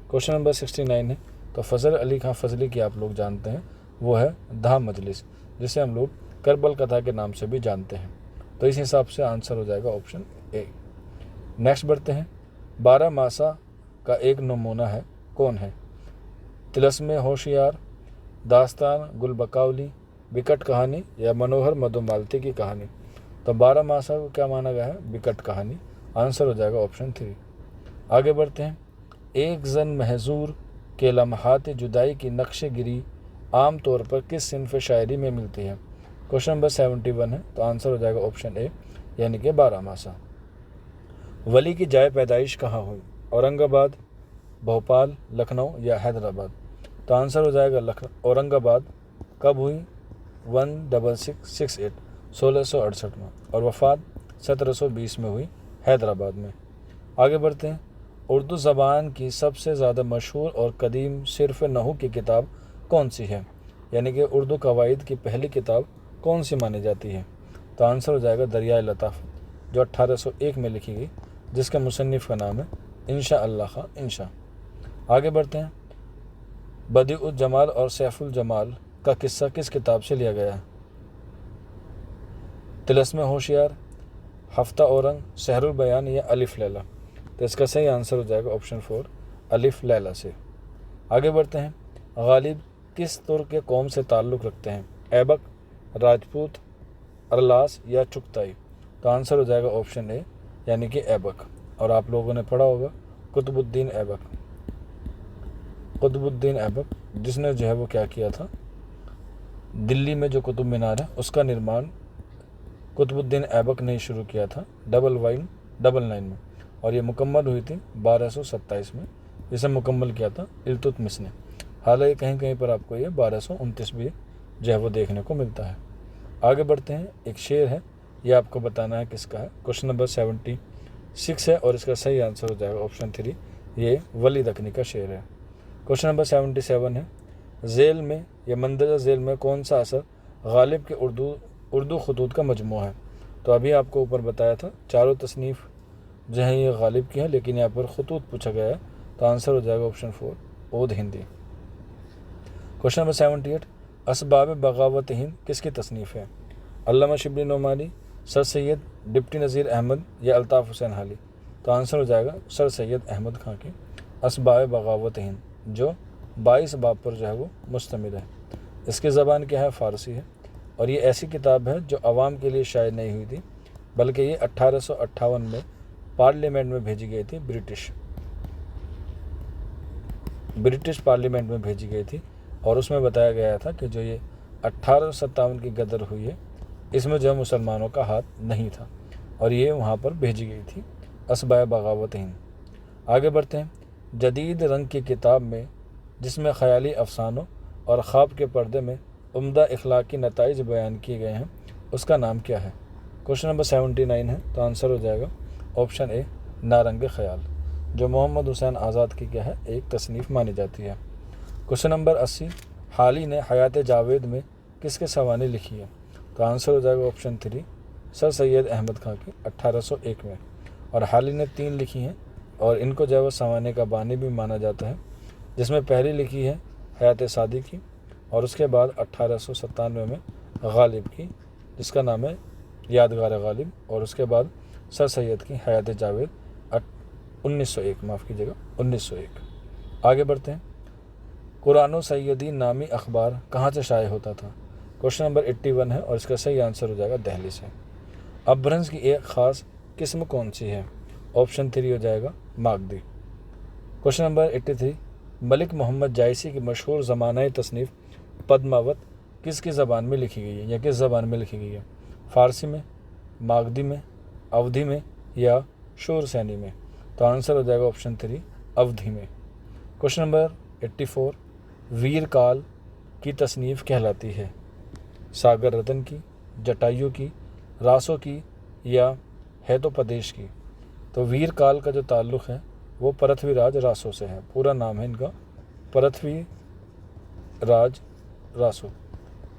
क्वेश्चन नंबर 69 है तो फ़ज़ल अली खां फ़ज़ली की आप लोग जानते हैं, वो है धा मजलिस, जिसे हम लोग करबल कथा के नाम से भी जानते हैं, तो इस हिसाब से आंसर हो जाएगा ऑप्शन ए। नेक्स्ट बढ़ते हैं, 12 मासा का एक नमूना है कौन है? तिलस्मे होशियार, दास्तान गुलबकावली, बिकट कहानी या मनोहर मधुमालती की कहानी? तो 12 मासा को क्या माना गया है? बिकट कहानी। आंसर हो जाएगा ऑप्शन 3। आगे बढ़ते हैं, एक जन महजूर के लम्हात जुदाई की नक्शे गिरी आम तौर पर किस सिन्फ शायरी में मिलती है? क्वेश्चन नंबर 71 है तो आंसर हो जाएगा ऑप्शन ए यानी कि 12 मासा। वली की जाए पैदाइश कहाँ हुई? औरंगाबाद, भोपाल, लखनऊ या हैदराबाद? तो आंसर हो जाएगा औरंगाबाद। कब हुई? 1668 1668 में, और वफ़ात 1720 में हुई हैदराबाद में। आगे बढ़ते हैं, उर्दू ज़बान की सबसे ज़्यादा मशहूर और कदीम सिर्फ़ नहू की किताब कौन सी है? यानी कि उर्दू कवायद की पहली किताब कौन सी मानी जाती है? तो आंसर हो जाएगा दरियाए लताफ़त, जो 1801 में लिखी गई, जिसके मुसन्निफ़ का नाम है इंशा अल्लाह खां इंशा। आगे बढ़ते हैं। बदीउल जमाल और सैफुल जमाल का किस्सा किस किताब से लिया गया है? तिलस्म होशियार, हफ्ता औरंग, सहरुल बयान या अलिफ लैला? तो इसका सही आंसर हो जाएगा ऑप्शन 4 अलिफ लैला से। आगे बढ़ते हैं। गालिब किस तुर्क कौम से ताल्लुक़ रखते हैं? ऐबक, राजपूत, अरलास या चुगताई? तो आंसर हो जाएगा ऑप्शन ए यानी कि ऐबक। और आप लोगों ने पढ़ा होगा कुतुबुद्दीन ऐबक, कुतुबुद्दीन ऐबक जिसने जो है वो क्या किया था, दिल्ली में जो कुतुब मीनार है उसका निर्माण कुतुबुद्दीन ऐबक ने शुरू किया था 1199 में, और ये मुकम्मल हुई थी 1227 में, जिसे मुकम्मल किया था इल्तुतमिश ने। हालांकि कहीं कहीं पर आपको ये 1229 भी जो है वो देखने को मिलता है। आगे बढ़ते हैं। एक शेर है, ये आपको बताना है किसका है। क्वेश्चन नंबर 76 है और इसका सही आंसर हो जाएगा ऑप्शन 3, ये वली दखनी का शेर है। क्वेश्चन नंबर 77 है, झेल में या मंदरजा झेल में कौन सा असर गालिब के उर्दू खतूत का मजमू है? तो अभी आपको ऊपर बताया था चारों तसनीफ़ जो है ये गालिब की है, लेकिन यहाँ पर खतूत पूछा गया है, तो आंसर हो जाएगा ऑप्शन 4 ओद हिंदी। क्वेश्चन नंबर 78, असबाब बगावत हिंद किसकी तसनीफ़ है? अल्लामा शिबली नोमानी, सर सैयद, डिप्टी नज़ीर अहमद या अल्ताफ़ हुसैन हाली? तो आंसर हो जाएगा सर सैयद अहमद खां की असबाब बगावत हिंद, जो 22 बाब पर जो है वो मुश्तमिल है। इसकी ज़बान क्या है? फ़ारसी है। और ये ऐसी किताब है जो आवाम के लिए शायद नहीं हुई थी, बल्कि ये 1858 में पार्लियामेंट में भेजी गई थी, ब्रिटिश पार्लियामेंट में भेजी गई थी, और उसमें बताया गया था कि जो ये 1857 की गदर हुई है, इसमें जो मुसलमानों का हाथ नहीं था, और ये वहाँ पर भेजी गई थी असबाब बगावत हिंद। आगे बढ़ते हैं। जदीद रंग की किताब में जिसमें ख़याली अफसानों और ख्वाब के पर्दे में उम्दा इखलाकी नताइज बयान किए गए हैं, उसका नाम क्या है? क्वेश्चन नंबर 79 है, तो आंसर हो जाएगा ऑप्शन ए नारंग ख्याल, जो मोहम्मद हुसैन आज़ाद की क्या है, एक तसनीफ़ मानी जाती है। क्वेश्चन नंबर 80, हाली ने हयात जावेद में किसके सवानी लिखी है? तो आंसर हो जाएगा ऑप्शन 3 सर सैयद अहमद खां की 1801 में। और हाली ने 3 लिखी हैं, और इनको जो है वो सवानी का बानी भी माना जाता है, जिसमें पहली लिखी है हयात सादी की, और उसके बाद 1897 में गालिब की, जिसका नाम है यादगार गालिब, और उसके बाद सर सैयद की हयात जावेद 1901, माफ़ कीजिएगा 1901। आगे बढ़ते हैं। कुरानो सैयदी नामी अखबार कहाँ से शाये होता था? क्वेश्चन नंबर 81 है, और इसका सही आंसर हो जाएगा दिल्ली से। अभ्रंश की एक ख़ास किस्म कौन सी है? ऑप्शन 3 हो जाएगा मागदी। क्वेश्चन नंबर 83, मलिक मोहम्मद जायसी की मशहूर ज़मानाई तसनीफ़ पद्मावत किसकी ज़बान में लिखी गई है, या किस ज़बान में लिखी गई है? फ़ारसी में, मागधी में, अवधी में या शूरसैनी में? तो आंसर हो जाएगा ऑप्शन 3 अवधी में। क्वेश्चन नंबर 84, वीर काल की तसनीफ़ कहलाती है? सागर रतन की, जटायु की, रासों की या हैतोपदेश की? तो वीर काल का जो ताल्लुक़ है वो पृथ्वीराज रासो से है। पूरा नाम है इनका पृथ्वीराज रासो।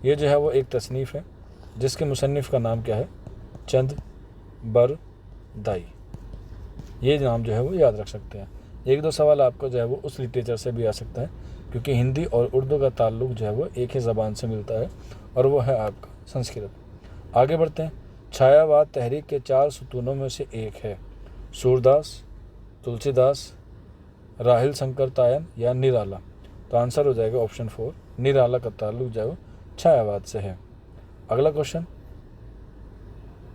ये जो है वो एक तसनीफ़ है, जिसके मुसन्निफ़ का नाम क्या है? चंद बरदाई। ये नाम जो है वो याद रख सकते हैं। 1-2 सवाल आपको जो है वो उस लिटरेचर से भी आ सकता है, क्योंकि हिंदी और उर्दू का ताल्लुक़ जो है वो एक ही ज़बान से मिलता है, और वो है आपका संस्कृत। आगे बढ़ते हैं। छायावाद तहरीक के 4 सुतूनों में से एक है सूरदास, तुलसीदास, राहिल शंकर तायन या निराला? तो आंसर हो जाएगा ऑप्शन 4 निराला का ताल्लुक़ जो है छायावाद से है। अगला क्वेश्चन,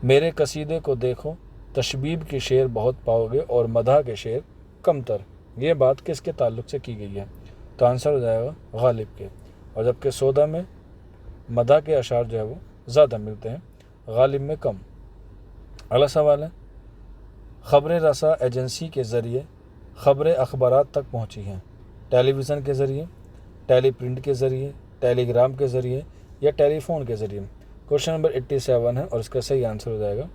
मेरे कसीदे को देखो, तशबीब के शेर बहुत पाओगे और मदह के शेर कमतर, ये बात किसके ताल्लुक़ से की गई है? तो आंसर हो जाएगा गालिब के। और जबकि सौदा में मदह के अशार जो है वो ज़्यादा मिलते हैं, गालिब में कम। अगला सवाल है, ख़बरें रसा एजेंसी के ज़रिए ख़बरें अखबारात तक पहुँची हैं? टेलीविज़न के ज़रिए, टेलीप्रिंट के ज़रिए, टेलीग्राम के ज़रिए या टेलीफोन के ज़रिए? क्वेश्चन नंबर 87 है, और इसका सही आंसर हो जाएगा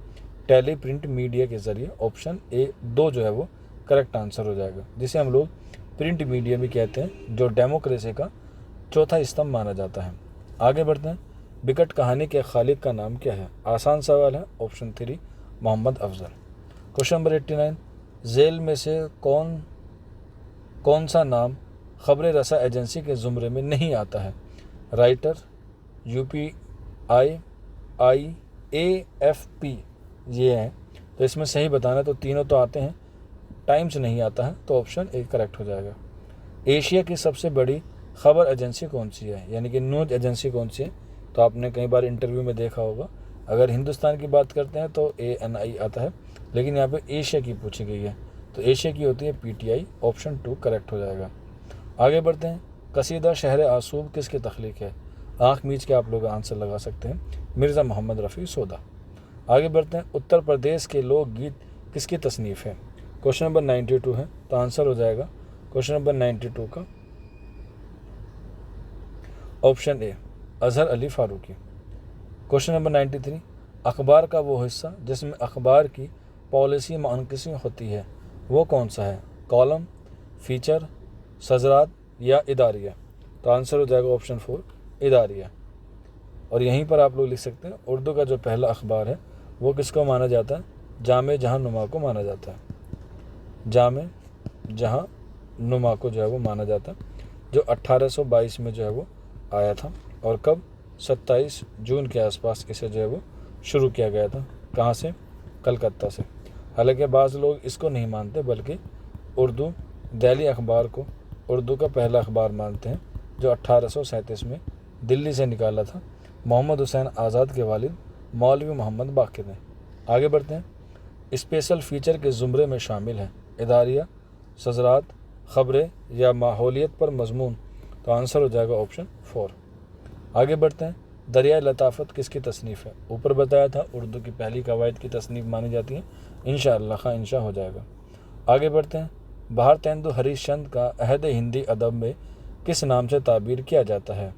टेलीप्रिंट मीडिया के ज़रिए। ऑप्शन ए 2 जो है वो करेक्ट आंसर हो जाएगा, जिसे हम लोग प्रिंट मीडिया भी कहते हैं, जो डेमोक्रेसी का चौथा स्तंभ माना जाता है। आगे बढ़ते हैं। बिकट कहानी के खालिक का नाम क्या है? आसान सवाल है। Option 3 Mohammad Afzal. Question number 89, jail में से कौन सा नाम खबर रसा एजेंसी के ज़ुमरे में नहीं आता है? राइटर, UPI, AFP ये हैं। तो इसमें सही बताना है तो तीनों तो आते हैं, टाइम्स नहीं आता है, तो ऑप्शन ए करेक्ट हो जाएगा। एशिया की सबसे बड़ी खबर एजेंसी कौन सी है, यानी कि न्यूज़ एजेंसी कौन सी है? तो आपने कई बार इंटरव्यू में देखा होगा, अगर हिंदुस्तान की बात करते हैं तो ANI आता है, लेकिन यहाँ पे एशिया की पूछी गई है, तो एशिया की होती है PTI। ऑप्शन 2 करेक्ट हो जाएगा। आगे बढ़ते हैं। कसीदा शहर आसूब किसकी तख्लीक है? आँख मीच के आप लोग आंसर लगा सकते हैं, मिर्ज़ा मोहम्मद रफ़ी सोदा। आगे बढ़ते हैं। उत्तर प्रदेश के लोकगीत किसकी तसनीफ़ है? क्वेश्चन नंबर 92 है, तो आंसर हो जाएगा क्वेश्चन नंबर 92 का option A Azhar Ali Farooqui. Question number 93, अखबार का वो हिस्सा जिसमें अखबार की पॉलिसी मुनक़िसी होती है वो कौन सा है? कॉलम, फीचर, सजरात या इदारिया? तो आंसर हो जाएगा ऑप्शन 4 इदारिया। और यहीं पर आप लोग लिख सकते हैं, उर्दू का जो पहला अखबार है वो किसको माना जाता है? जामे जहाँ नुमा को माना जाता है। जामे जहाँ नुमा को जो है वो माना जाता है, जो 1822 में जो है वो आया था। और कब? 27 जून के आसपास इसे जो है वो शुरू किया गया था। कहाँ से? कलकत्ता से। हालांकि बाज़ लोग इसको नहीं मानते, बल्कि उर्दू दिल्ली अखबार को उर्दू का पहला अखबार मानते हैं, जो 1837 में दिल्ली से निकाला था मोहम्मद हुसैन आज़ाद के वालिद मौलवी मोहम्मद बाक़िर ने। आगे बढ़ते हैं। स्पेशल फ़ीचर के ज़ुमरे में शामिल है इदारिया, सजरात, ख़बरें या माहौलियत पर मजमून? तो आंसर हो जाएगा ऑप्शन 4। आगे बढ़ते हैं। दरिया लताफ़त किसकी तसनीफ़ है? ऊपर बताया था उर्दू की पहली कवायद की तसनीफ़ मानी जाती है। इंशाअल्लाह खां इंशा हो जाएगा। आगे बढ़ते हैं। भारतेंदु हरिश्चंद्र का अहद हिंदी अदब में किस नाम से ताबीर किया जाता है?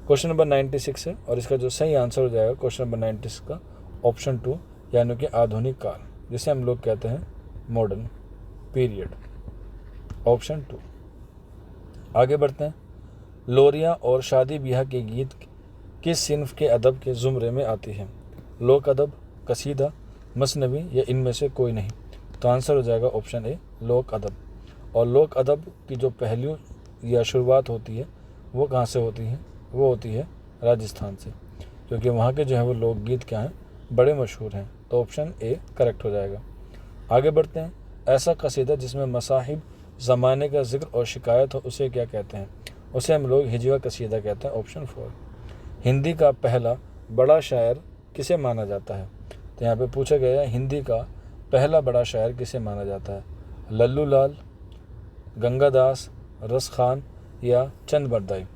क्वेश्चन नंबर 96 है, और इसका जो सही आंसर हो जाएगा क्वेश्चन नंबर 96 का ऑप्शन 2, यानी कि आधुनिक काल, जिसे हम लोग कहते हैं मॉडर्न पीरियड। ऑप्शन 2। आगे बढ़ते हैं। लोरियाँ और शादी ब्याह के गीत किस सिन्फ के अदब के ज़ुमरे में आती है? लोक अदब, कसीदा, मसनवी या इनमें से कोई नहीं? तो आंसर हो जाएगा ऑप्शन ए लोक अदब। और लोक अदब की जो पहलू या शुरुआत होती है वो कहाँ से होती है? वो होती है राजस्थान से, क्योंकि वहाँ के जो है वो लोकगीत क्या हैं? बड़े मशहूर हैं। तो ऑप्शन ए करेक्ट हो जाएगा। आगे बढ़ते हैं। ऐसा कसीदा जिसमें मसाहिब ज़माने का जिक्र और शिकायत हो उसे क्या कहते हैं? उसे हम लोग हिजवा कसीदा कहते हैं। ऑप्शन 4। हिंदी का पहला बड़ा शायर किसे माना जाता है? तो यहाँ पे पूछा गया है हिंदी का पहला बड़ा शायर किसे माना जाता है? लल्लू लाल, गंगादास, रस खान या चंद बरदाई?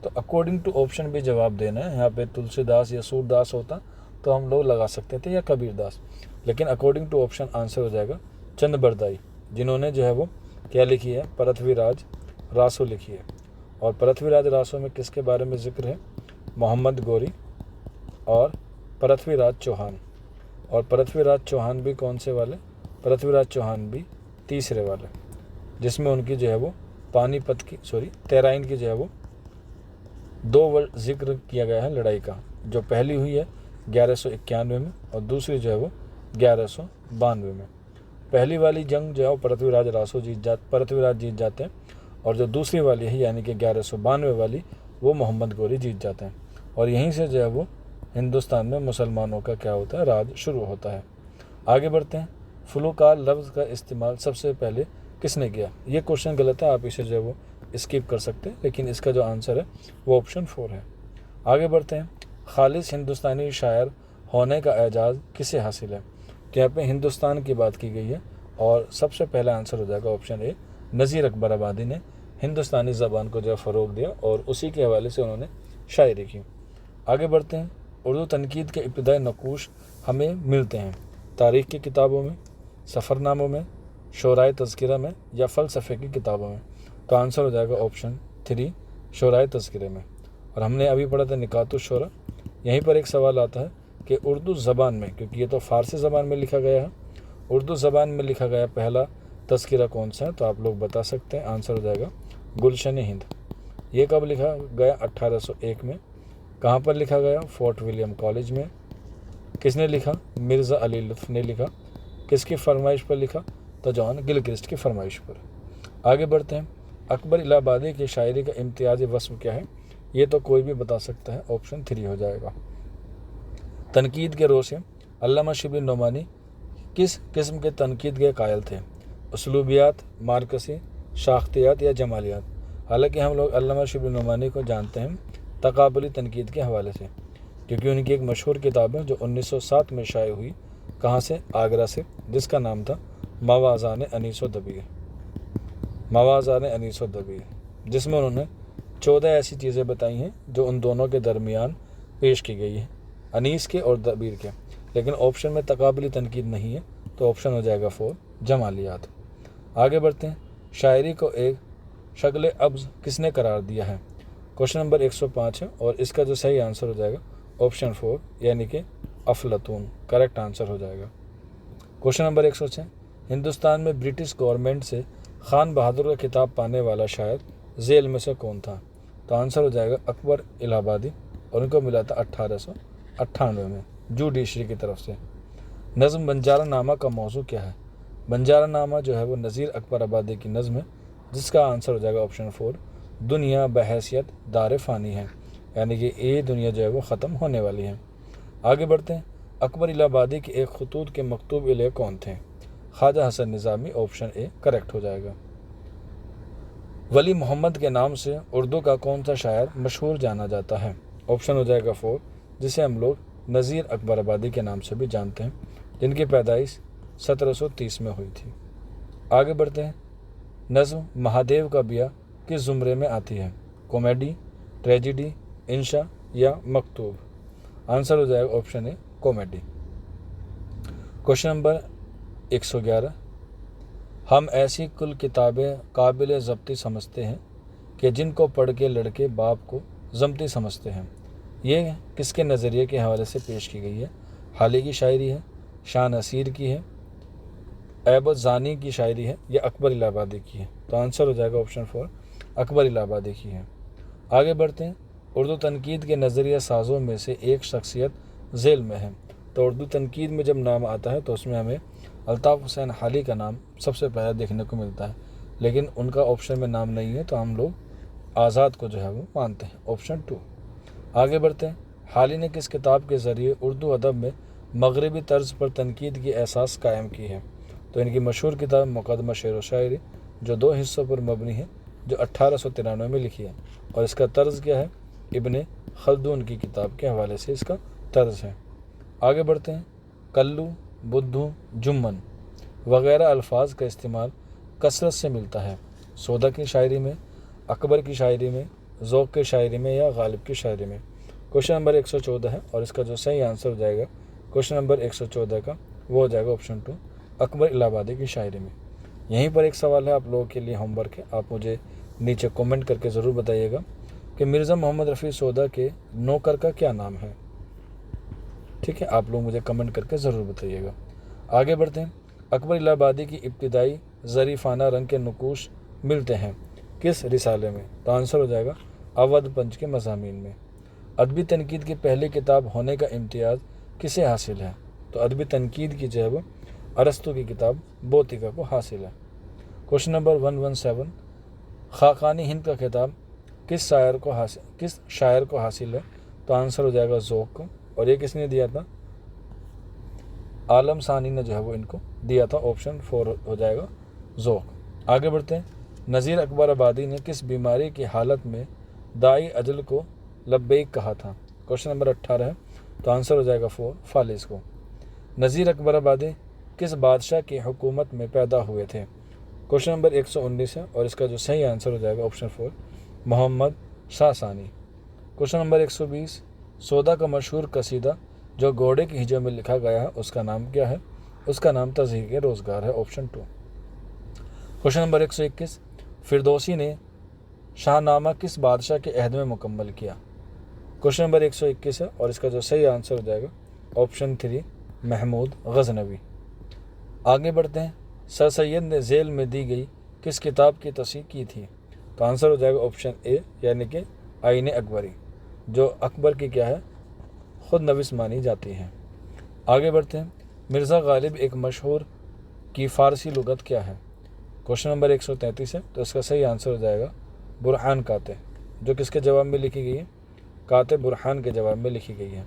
तो अकॉर्डिंग टू ऑप्शन भी जवाब देना है। यहाँ पे तुलसीदास या सूरदास होता तो हम लोग लगा सकते थे, या कबीरदास, लेकिन अकॉर्डिंग टू ऑप्शन आंसर हो जाएगा चंद बरदाई, जिन्होंने जो है वो क्या लिखी है? पृथ्वीराज रासो लिखी है। और पृथ्वीराज रासो में किसके बारे में जिक्र है? मोहम्मद गौरी और पृथ्वीराज चौहान। और पृथ्वीराज चौहान भी कौन से वाले? पृथ्वीराज चौहान भी तीसरे वाले, जिसमें उनकी जो है वो पानीपत की तराइन की जो है वो 2 जिक्र किया गया है लड़ाई का, जो पहली हुई है 1191 में और दूसरी जो है वो 1192 में। पहली वाली जंग जो है वो पृथ्वीराज जीत जाते हैं, और जो दूसरी वाली है यानी कि 1192 वाली वो मोहम्मद गौरी जीत जाते हैं। और यहीं से जो है वो हिंदुस्तान में मुसलमानों का क्या होता है? राज शुरू होता है। आगे बढ़ते हैं। फ़ुलूकाल लफ्ज़ का इस्तेमाल सबसे पहले किसने किया? ये क्वेश्चन गलत है, आप इसे जो है वो स्किप कर सकते हैं, लेकिन इसका जो आंसर है वो ऑप्शन 4 है। आगे बढ़ते हैं। खालिस हिंदुस्तानी शायर होने का एजाज़ किसे हासिल है? तो यहाँ पे हिंदुस्तान की बात की गई है, और सबसे पहला आंसर हो जाएगा ऑप्शन ए नज़ीर अकबर आबादी ने हिंदुस्तानी ज़बान को जो फ़रोग़ दिया और उसी के हवाले से उन्होंने शायरी की। आगे बढ़ते हैं। उर्दू तनकीद के इब्तिदाई नकूश हमें मिलते हैं तारीख़ की किताबों में, सफ़रनामों में, शोराए तज़किरा में या फ़लसफ़े की किताबों में? तो आंसर हो जाएगा ऑप्शन 3 शोराए तज़किरे में। और हमने अभी पढ़ा था निकातुश शोरा। यहीं पर एक सवाल आता है कि उर्दू ज़बान में, क्योंकि ये तो फ़ारसी ज़बान में लिखा गया है, उर्दू ज़बान में लिखा गया पहला तस्किरा कौन सा है? तो आप लोग बता सकते हैं, आंसर हो जाएगा गुलशन हिंद। ये कब लिखा गया? 1801 में। कहाँ पर लिखा गया? फोर्ट विलियम कॉलेज में। किसने लिखा? मिर्ज़ा अली लुत्फ़ ने लिखा। किसकी फरमाइश पर लिखा? तो जॉन गिलक्रिस्ट की फरमाइश पर। आगे बढ़ते हैं। अकबर इलाहाबादी की शायरी का इम्तियाज़ी वस्फ़ क्या है? ये तो कोई भी बता सकता है, ऑप्शन 3 हो जाएगा। तनकीद के रोशे अल्लामा शिबली नोमानी किस किस्म के तनकीद के कायल थे? उसलूबियात, मार्कसी, शाख्तियात या जमालियात? हालांकि हम लोग अल्लामा शिबली नोमानी को जानते हैं तकाबुली तनकीद के हवाले से, क्योंकि उनकी एक मशहूर किताब है जो 1907 में शाये हुई। कहाँ से? आगरा से, जिसका नाम था मवाज़ान अनीस व दबीर। मवाज़ान अनीस व दबीर, जिसमें उन्होंने 14 ऐसी चीज़ें बताई हैं जो उन दोनों के दरमियान पेश की गई है, अनीस के और दबीर के। लेकिन ऑप्शन में तकाबुली तनकीद नहीं है, तो ऑप्शन हो जाएगा 4 जमालियात। आगे बढ़ते हैं। शायरी को एक शक्ल अब्ज़ किसने करार दिया है? क्वेश्चन नंबर 105 है और इसका जो सही आंसर हो जाएगा ऑप्शन 4 यानी कि अफलातून करेक्ट आंसर हो जाएगा। क्वेश्चन नंबर 106, हिंदुस्तान में ब्रिटिश गवर्नमेंट से खान बहादुर का खिताब पाने वाला शायर झेल में से कौन था? तो आंसर हो जाएगा अकबर इलाहाबादी और उनको मिला था 1898 में जुडिशरी की तरफ से। नज़्म बंजारा नामा का मौजू क्या है? बंजारा नामा जो है वो नज़ीर अकबर आबादी की नज़्म है, जिसका आंसर हो जाएगा ऑप्शन 4 दुनिया बहैसियत दार फ़ानी है, यानी कि ये दुनिया जो है वो ख़त्म होने वाली है। आगे बढ़ते हैं। अकबर इलाहाबादी के एक खतूत के मकतूब इले कौन थे? ख्वाजा हसन निज़ामी, ऑप्शन ए करेक्ट हो जाएगा। वली मोहम्मद के नाम से उर्दू का कौन सा शायर मशहूर जाना जाता है? ऑप्शन हो जाएगा 4 जिसे हम लोग नज़ीर अकबर आबादी के नाम से भी जानते हैं, जिनकी पैदाइश 1730 में हुई थी। आगे बढ़ते हैं। नज़्म महादेव का बिया किस ज़ुमरे में आती है? कॉमेडी, ट्रेजिडी, इंशा या मकतूब? आंसर हो जाएगा ऑप्शन ए कॉमेडी। क्वेश्चन नंबर 111, हम ऐसी कुल किताबें काबिल ज़ब्ती समझते हैं कि जिनको पढ़ के लड़के बाप को ज़मती समझते हैं। ये किसके नज़रिए के हवाले से पेश की गई है? हाली की शायरी है, शाह नसीर की है, ऐबद ज़ानी की शायरी है या अकबर इलाहाबादी की है? तो आंसर हो जाएगा ऑप्शन 4 अकबर इलाहाबादी की है। आगे बढ़ते हैं। उर्दू तनकीद के नज़रिया साज़ों में से एक शख्सियत झेल में है। तो उर्दू तनकीद में जब नाम आता है तो उसमें हमें अल्ताफ़ हुसैन हाली का नाम सबसे पहले देखने को मिलता है, लेकिन उनका ऑप्शन में नाम नहीं है, तो हम लोग आज़ाद को जो है वो मानते हैं, ऑप्शन 2। आगे बढ़ते हैं। हाली ने किस किताब के ज़रिए उर्दू अदब में मगरबी तर्ज पर तनकीद की एहसास कायम की है? तो इनकी मशहूर किताब मुक़दमा शेर व शायरी, जो 2 हिस्सों पर मबनी है, जो 1893 में लिखी है, और इसका तर्ज क्या है? इब्ने खल्दून की किताब के हवाले से इसका तर्ज है। आगे बढ़ते हैं। कल्लू, बुद्धू, जुम्मन वगैरह अल्फाज का इस्तेमाल कसरत से मिलता है सौदा की शायरी में, अकबर की शायरी में, ज़ौक़ की शायरी में या गालिब की शायरी में? क्वेश्चन नंबर 114 है और इसका जो सही आंसर हो जाएगा क्वेश्चन नंबर 114 का वो हो जाएगा ऑप्शन 2 अकबर इलाहाबादी की शायरी में। यहीं पर एक सवाल है आप लोगों के लिए, होमवर्क है, आप मुझे नीचे कमेंट करके ज़रूर बताइएगा कि मिर्ज़ा मोहम्मद रफ़ी सौदा के नौकर का क्या नाम है? ठीक है, आप लोग मुझे कमेंट करके ज़रूर बताइएगा। आगे बढ़ते हैं। अकबर इलाहाबादी की इब्तिदाई ज़रीफ़ाना रंग के नकूश मिलते हैं किस रिसाले में? तो आंसर हो जाएगा अवध पंच के मज़ामीन में। अदबी तनकीद की पहली किताब होने का इम्तियाज़ किसे हासिल है? तो अदबी तनकीद की जो है वो अरस्तु की किताब बोतिका को हासिल है। क्वेश्चन नंबर 117, खाकानी हिंद का खिताब किस शायर को हासिल है? तो आंसर हो जाएगा ज़ौक़ को, और ये किसने दिया था? आलम सानी ने जो है वो इनको दिया था, ऑप्शन 4 हो जाएगा ज़ौक़। आगे बढ़ते हैं। नज़ीर अकबर आबादी ने किस बीमारी की हालत में दाई अजल को लब्बैक कहा था? क्वेश्चन नंबर 18 है, तो आंसर हो जाएगा 4 फालिस को। नज़ीर अकबर आबादी किस बादशाह की हुकूमत में पैदा हुए थे? क्वेश्चन नंबर 119 है और इसका जो सही आंसर हो जाएगा ऑप्शन 4 मोहम्मद शाह सानी। क्वेश्चन नंबर 120, सौदा का मशहूर कसीदा जो घोड़े की हिजों में लिखा गया है उसका नाम क्या है? उसका नाम तज़हीक़ रोज़गार है, ऑप्शन 2। क्वेश्चन नंबर 121, फिरदौसी ने शाहनामा किस बादशाह के अहद में मुकम्मल किया? क्वेश्चन नंबर 121 है और इसका जो सही आंसर हो जाएगा ऑप्शन 3 महमूद गज़नवी। आगे बढ़ते हैं। सर सैयद ने जेल में दी गई किस किताब की तस्हीह की थी? तो आंसर हो जाएगा ऑप्शन ए यानी कि आईन अकबरी, जो अकबर की क्या है, ख़ुद नविस मानी जाती है। आगे बढ़ते हैं। मिर्ज़ा गालिब एक मशहूर की फ़ारसी लुगत क्या है? क्वेश्चन नंबर 133 है, तो इसका सही आंसर हो जाएगा बुरहान काते, जो किसके जवाब में लिखी गई है? काते बुरहान के जवाब में लिखी गई है।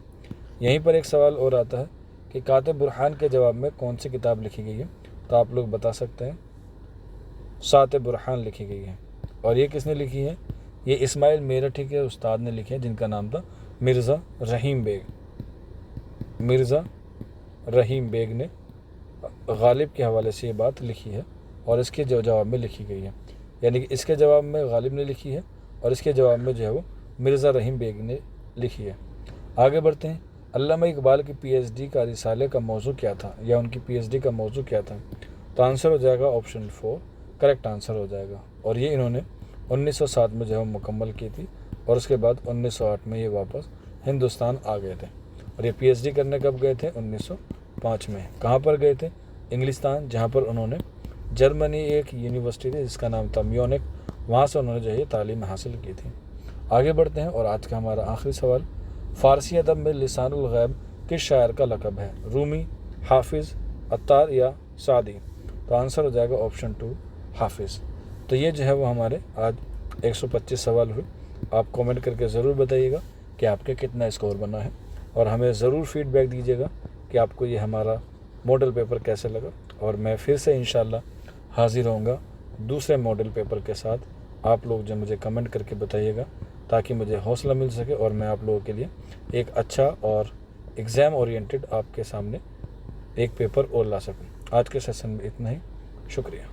यहीं पर एक सवाल और आता है कि काते बुरहान के जवाब में कौन सी किताब लिखी गई है? तो आप लोग बता सकते हैं सात बुरहान लिखी गई है। और ये किसने लिखी है? ये इस्माइल मेरठी के उस्ताद ने लिखी है, जिनका नाम था मिर्ज़ा रहीम बेग। मिर्ज़ा रहीम बेग ने गालिब के हवाले से ये बात लिखी है और इसके जवाब में लिखी गई है, यानी कि इसके जवाब में गालिब ने लिखी है और इसके जवाब में जो है वो मिर्ज़ा रहीम बेग ने लिखी है। आगे बढ़ते हैं। अल्लामा इकबाल की पीएचडी का रिसाले का मौजू क्या था, या उनकी पीएचडी का मौजू क्या था? तो आंसर हो जाएगा ऑप्शन 4, करेक्ट आंसर हो जाएगा। और ये इन्होंने 1907 में जो है मुकम्मल की थी और उसके बाद 1908 में ये वापस हिंदुस्तान आ गए थे। और ये पीएचडी करने कब गए थे? 1905 में। कहाँ पर गए थे? इंग्लिस्तान, जहाँ पर उन्होंने जर्मनी एक यूनिवर्सिटी थी जिसका नाम था म्यूनिख, वहाँ से उन्होंने जो है तालीम हासिल की थी। आगे बढ़ते हैं और आज का हमारा आखिरी सवाल, फ़ारसी अदब में लिसानुल गैब किस शायर का लक़ब है? रूमी, हाफिज़, अत्तार या सादी? तो आंसर हो जाएगा ऑप्शन 2, हाफिज़। तो ये जो है वो हमारे आज 125 सवाल हुए। आप कमेंट करके ज़रूर बताइएगा कि आपके कितना स्कोर बना है और हमें ज़रूर फीडबैक दीजिएगा कि आपको ये हमारा मॉडल पेपर कैसे लगा। और मैं फिर से इंशाल्लाह हाज़िर होऊंगा दूसरे मॉडल पेपर के साथ। आप लोग जो मुझे कमेंट करके बताइएगा ताकि मुझे हौसला मिल सके और मैं आप लोगों के लिए एक अच्छा और एग्ज़ाम ओरिएंटेड आपके सामने एक पेपर और ला सकूं। आज के सेशन में इतना ही, शुक्रिया।